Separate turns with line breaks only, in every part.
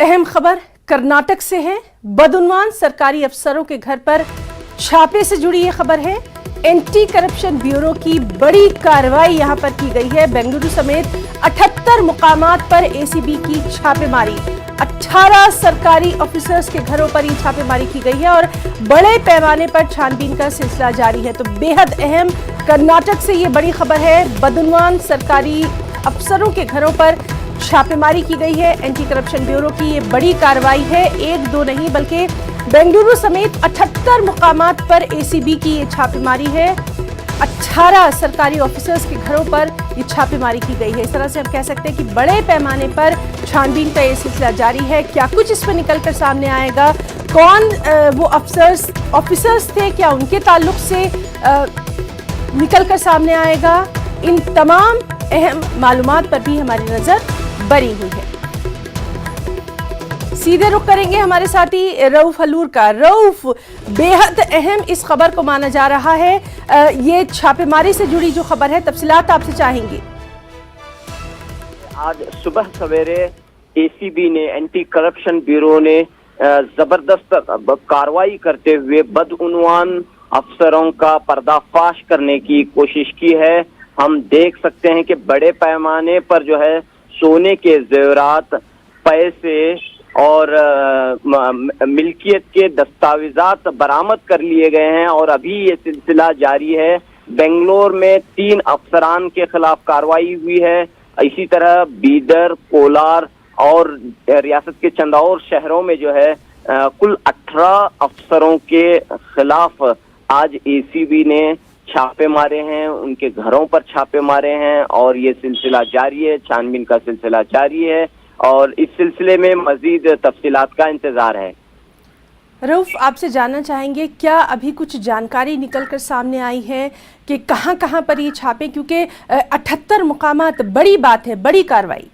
अहम खबर कर्नाटक से है। बदउनवान सरकारी अफसरों के घर पर छापे से जुड़ी ये खबर है। एंटी करप्शन ब्यूरो की बड़ी कार्रवाई यहां पर की गई है। बेंगलुरु समेत 78 मुकामात पर एसीबी की छापेमारी। 18 सरकारी ऑफिसर्स के घरों पर ये छापेमारी की गई है और बड़े पैमाने पर छानबीन का सिलसिला जारी है। तो बेहद अहम कर्नाटक से ये बड़ी खबर है। बदउनवान सरकारी अफसरों के घरों पर छापेमारी की गई है। एंटी करप्शन ब्यूरो की ये बड़ी कार्रवाई है। एक दो नहीं बल्कि बेंगलुरु समेत 78 मुकामात पर एसीबी की ये छापेमारी है। 18 सरकारी ऑफिसर्स के घरों पर ये छापेमारी की गई है। इस तरह से हम कह सकते हैं कि बड़े पैमाने पर छानबीन का ये सिलसिला जारी है। क्या कुछ इस पर निकलकर सामने आएगा, कौन वो ऑफिसर्स थे, क्या उनके ताल्लुक से निकलकर सामने आएगा, इन तमाम अहम मालूमात पर भी हमारी नजर बनी हुई है। सीधे रुख करेंगे हमारे साथी रऊफ हलूर का। रऊफ, बेहद अहम इस खबर को माना जा रहा है। ये छापेमारी से जुड़ी जो खबर है, तफसीलात आपसे चाहेंगे।
आज सुबह सवेरे एसीबी ने, एंटी करप्शन ब्यूरो ने जबरदस्त कार्रवाई करते हुए बदउनवान अफसरों का पर्दाफाश करने की कोशिश की है। हम देख सकते हैं कि बड़े पैमाने पर जो है सोने के जेवरात, पैसे और मिल्कियत के दस्तावेजात बरामद कर लिए गए हैं और अभी ये सिलसिला जारी है। बेंगलोर में 3 अफसरान के खिलाफ कार्रवाई हुई है। इसी तरह बीदर, कोलार और रियासत के चंद और शहरों में जो है कुल 18 अफसरों के खिलाफ आज एसीबी ने छापे मारे हैं, उनके घरों पर छापे मारे हैं और ये सिलसिला जारी है, छानबीन का सिलसिला जारी है और इस सिलसिले में मजीद तफसीलात का इंतजार है।
रऊफ, आपसे जानना चाहेंगे, क्या अभी कुछ जानकारी निकलकर सामने आई है कि कहां कहां पर ये छापे, क्योंकि 78 मुकामात बड़ी बात है, बड़ी कार्रवाई।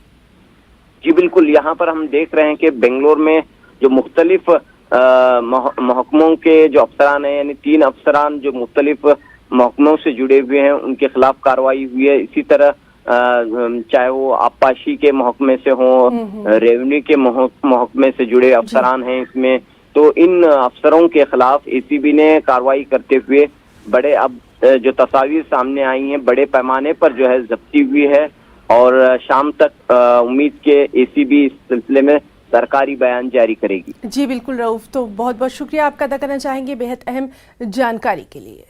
जी बिल्कुल, यहाँ पर हम देख रहे हैं कि बेंगलोर में जो मुख्तलिफ महकमों के जो अफसरान हैं, यानी 3 अफसरान जो मुख्तलिफ महकमों से जुड़े हुए हैं, उनके खिलाफ कार्रवाई हुई है। इसी तरह चाहे वो आबपाशी के महकमे से हो, रेवेन्यू के महकमे से जुड़े अफसरान हैं इसमें, तो इन अफसरों के खिलाफ एसीबी ने कार्रवाई करते हुए बड़े अब जो तस्वीर सामने आई हैं, बड़े पैमाने पर जो है जब्ती हुई है और शाम तक उम्मीद के एसीबी इस सिलसिले में सरकारी बयान जारी करेगी।
जी बिल्कुल रऊफ, तो बहुत बहुत शुक्रिया आपका अदा करना चाहेंगे बेहद अहम जानकारी के लिए।